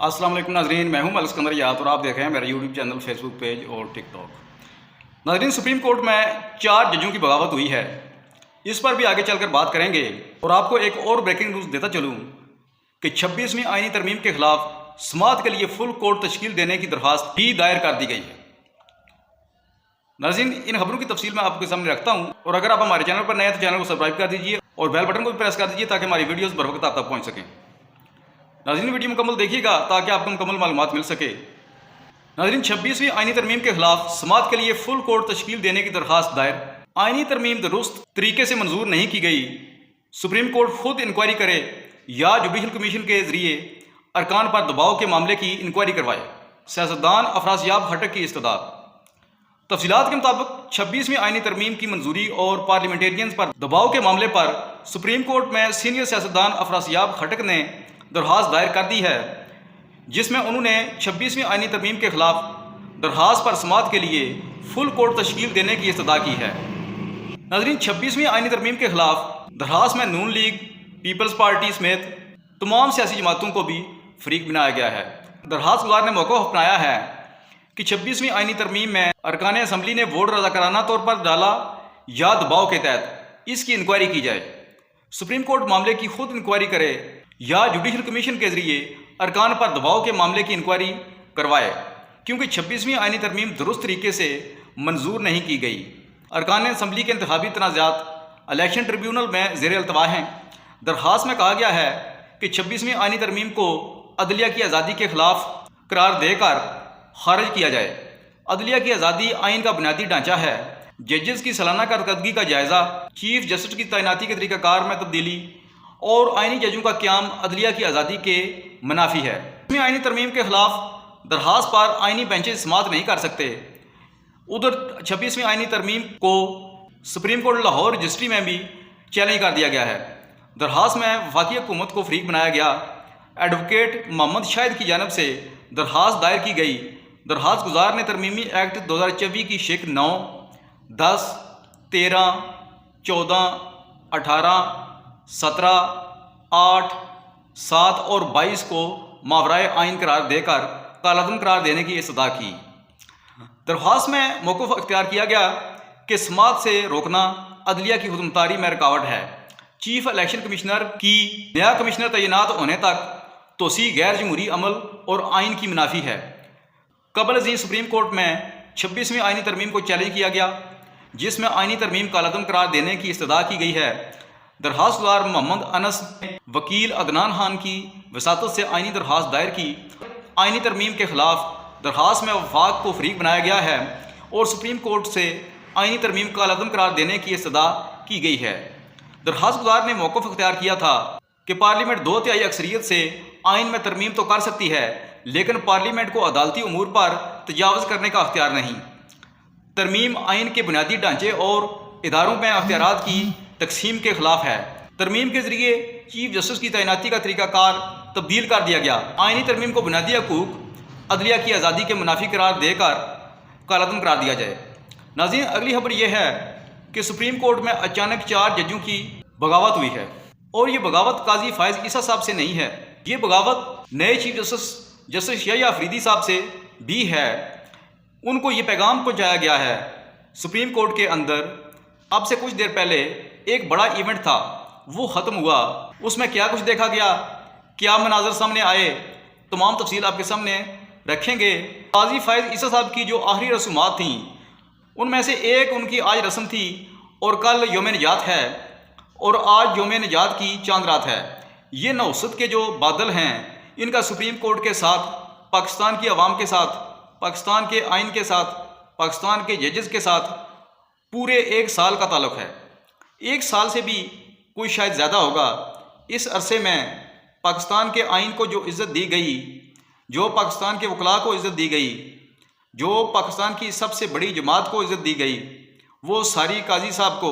अस्सलाम वालेकुम नाज़रीन, मैं हूं मलिक सिकंदर याद और आप देख रहे हैं मेरा यूट्यूब चैनल, फेसबुक पेज और टिकटॉक। नाज़रीन, सुप्रीम कोर्ट में 4 जजों की बगावत हुई है। इस पर भी आगे चलकर बात करेंगे। और आपको एक और ब्रेकिंग न्यूज़ देता चलूँ कि 26वीं आईनी तरमीम के खिलाफ समाअत के लिए फुल कोर्ट तश्कील देने की दरख्वास्त भी दायर कर दी गई है। नाज़रीन, इन खबरों की तफसील मैं आपके सामने रखता हूँ, और अगर आप हमारे चैनल पर नए हैं तो चैनल को सब्सक्राइब कर दीजिए और बेल बटन को भी प्रेस कर दीजिए ताकि हमारी वीडियोज़ बर वक्त आप तक पहुँच सकें। नाज़रीन, वीडियो मुकम्मल देखिएगा ताकि आपको मुकम्मल मालूमात मिल सके। नाज़रीन, 26वीं आईनी तरमीम के खिलाफ समाअत के लिए फुल कोर्ट तश्कील देने की दरख्वास्त दायर। आईनी तरमीम दुरुस्त तरीके से मंजूर नहीं की गई, सुप्रीम कोर्ट खुद इंक्वायरी करे या जुडिशल कमीशन के जरिए अरकान पर दबाव के मामले की इंक्वायरी करवाए। सियासतदान अफरासियाब खटक की इस्तदा। तफसीलात के मुताबिक 26वीं आईनी तरमीम की मंजूरी और पार्लियामेंटेरियंस पर दबाव के मामले पर सुप्रीम कोर्ट में सीनियर सियासतदान अफरासियाब खटक ने दरख्वास्त दायर कर दी है, जिसमें उन्होंने 26वीं आईनी तरमीम के खिलाफ दरख्वास्त पर समाअत के लिए फुल कोर्ट तश्कील देने की इस्तदा की है। नाज़रीन, 26वीं आईनी तरमीम के खिलाफ दरख्वास्त में नून लीग, पीपल्स पार्टी समेत तमाम सियासी जमातों को भी फरीक बनाया गया है। दरख्वास्त गुजार ने मौक़िफ़ अपनाया है कि 26वीं आईनी तरमीम में अरकान असम्बली ने वोट रज़ाकाराना तौर पर डाला या दबाव के तहत इसकी इंक्वायरी की जाए। सुप्रीम कोर्ट मामले की खुद इंक्वायरी करे या जुडिशल कमीशन के जरिए अरकान पर दबाव के मामले की इंक्वायरी करवाए, क्योंकि 26वीं आईनी तरमीम दुरुस्त तरीके से मंजूर नहीं की गई। अरकान असम्बली के इंतखाबी तनाज़ात इलेक्शन ट्रिब्यूनल में ज़ेर अल्तवा हैं। दरख्वास्त में कहा गया है कि 26वीं आईनी तरमीम को अदलिया की आज़ादी के खिलाफ करार देकर खारिज किया जाए। अदलिया की आज़ादी आइन का बुनियादी ढांचा है। जजेस की सालाना कारकर्दगी का जायज़ा, चीफ जस्टिस की तैनाती के तरीक़ाकार में तब्दीली और आइनी जजों का क़याम अदलिया की आज़ादी के मुनाफी है। आइनी तरमीम के खिलाफ दरख्वास्त पर आइनी बेंचेस समाअत नहीं कर सकते। उधर 26वीं आइनी तरमीम को सुप्रीम कोर्ट लाहौर रजिस्ट्री में भी चैलेंज कर दिया गया है। दरख्वास्त में वफाकी हुकूमत को फरीक बनाया गया। एडवोकेट मोहम्मद शाहिद की जानब से दरख्वास्त दायर की गई। दरख्वास्त गुजार ने तरमीमी एक्ट 2024 की शिक 9, 10, 13, 14, 18, 17, 8, 7 और 22 को मावराए आइन करार देकर कालादम करार देने की इस्तदा की। दरख्वास्त में मौक़िफ़ अख्तियार किया गया कि समाअत से रोकना अदलिया की हुक्मतारी में रुकावट है। चीफ इलेक्शन कमिश्नर की नया कमिश्नर तैनात होने तक तोसी गैर जमहूरी अमल और आइन की मुनाफी है। कबल अज़ीं सुप्रीम कोर्ट में 26वीं आइनी तरमीम को चैलेंज किया गया, जिसमें आइनी तरमीम कालादम करार देने की इस्तदा की गई है। दरख्वास्त गुजार मोहम्मद अनस ने वकील अदनान खान की वसातत से आइनी दरख्वास्त दायर की। आइनी तरमीम के खिलाफ दरख्वास्त में वफाक को फरीक बनाया गया है और सुप्रीम कोर्ट से आइनी तरमीम कालादम करार देने की इस्तदा की गई है। दरख्वास्त गुजार ने मौक़िफ़ अख्तियार किया था कि पार्लियामेंट 2/3 अक्सरियत से आइन में तरमीम तो कर सकती है, लेकिन पार्लियामेंट को अदालती उमूर पर तजावज़ करने का अख्तियार नहीं। तरमीम आइन के बुनियादी ढांचे और इदारों में अख्तियारात की तकसीम के खिलाफ है। तरमीम के जरिए चीफ जस्टिस की तैनाती का तरीक़ाकार तब्दील कर दिया गया। आइनी तरमीम को बुनियादी हकूक़ अदलिया की आज़ादी के मुनाफी करार देकर कालादम करार दिया जाए। नाज़रीन, अगली खबर यह है कि सुप्रीम कोर्ट में अचानक 4 जजों की बगावत हुई है, और ये बगावत काजी फायज़ ईसा साहब से नहीं है। ये बगावत नए चीफ जस्टिस यहया अफरीदी साहब से भी है। उनको ये पैगाम पहुँचाया गया है सुप्रीम कोर्ट के अंदर। अब से कुछ देर पहले एक बड़ा इवेंट था, वो ख़त्म हुआ। उसमें क्या कुछ देखा गया, क्या मनाजर सामने आए, तमाम तफसील आपके सामने रखेंगे। काजी फायज़ ईसा साहब की जो आखिरी रसूमात थीं, उनमें से एक उनकी आज रस्म थी और कल यौम निजात है, और आज यौम निजात की चांद रात है। ये नौसत के जो बादल हैं, इनका सुप्रीम कोर्ट के साथ, पाकिस्तान की आवाम के साथ, पाकिस्तान के आइन के साथ, पाकिस्तान के जजेस के साथ पूरे 1 साल का ताल्लुक़ है। 1 साल से भी कोई शायद ज़्यादा होगा। इस अरसे में पाकिस्तान के आइन को जो इज़्ज़त दी गई, जो पाकिस्तान के वकला को इज़्ज़त दी गई, जो पाकिस्तान की सबसे बड़ी जमात को इज़्ज़त दी गई, वो सारी काजी साहब को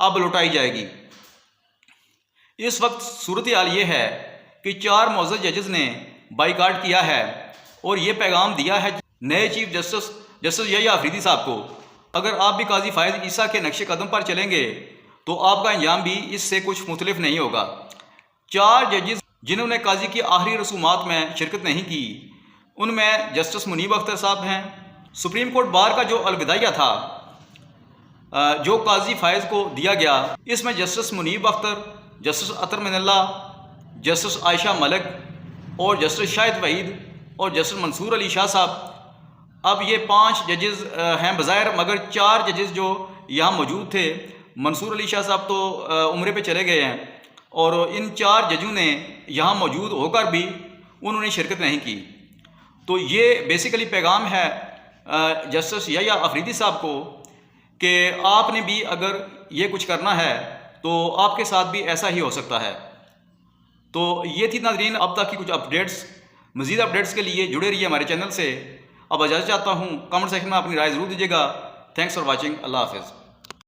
अब लौटाई जाएगी। इस वक्त सूरत हाल ये है कि 4 मोअज़्ज़ज़ जजेस ने बाइकाट किया है और ये पैगाम दिया है नए चीफ जस्टिस यहया अफरीदी साहब को, अगर आप भी काजी फायज़ ईसा के नक्शे कदम पर चलेंगे तो आपका अंजाम भी इससे कुछ मुख्तलिफ नहीं होगा। 4 जजेस جنہوں نے قاضی کی آخری رسومات میں شرکت نہیں کی ان میں جسٹس منیب اختر صاحب ہیں۔ سپریم کورٹ بار کا جو الوداعیہ تھا جو قاضی فائز کو دیا گیا، اس میں جسٹس منیب اختر، جسٹس اطہر من اللہ، جسٹس عائشہ ملک اور جسٹس شاہد وحید اور جسٹس منصور علی شاہ صاحب، اب یہ 5 ججز ہیں بظاہر، مگر 4 ججز جو یہاں موجود تھے، منصور علی شاہ صاحب تو عمرے پہ چلے گئے ہیں، اور ان 4 ججوں نے یہاں موجود ہو کر بھی انہوں نے شرکت نہیں کی۔ تو یہ بیسیکلی پیغام ہے جسٹس یحییٰ افریدی صاحب کو کہ آپ نے بھی اگر یہ کچھ کرنا ہے تو آپ کے ساتھ بھی ایسا ہی ہو سکتا ہے۔ تو یہ تھی ناظرین اب تک کی کچھ اپڈیٹس، مزید اپڈیٹس کے لیے جڑے رہیے ہمارے چینل سے۔ اب اجازت چاہتا ہوں، کمنٹ سیکشن میں اپنی رائے ضرور دیجیے گا۔ تھینکس فار واچنگ، اللہ حافظ۔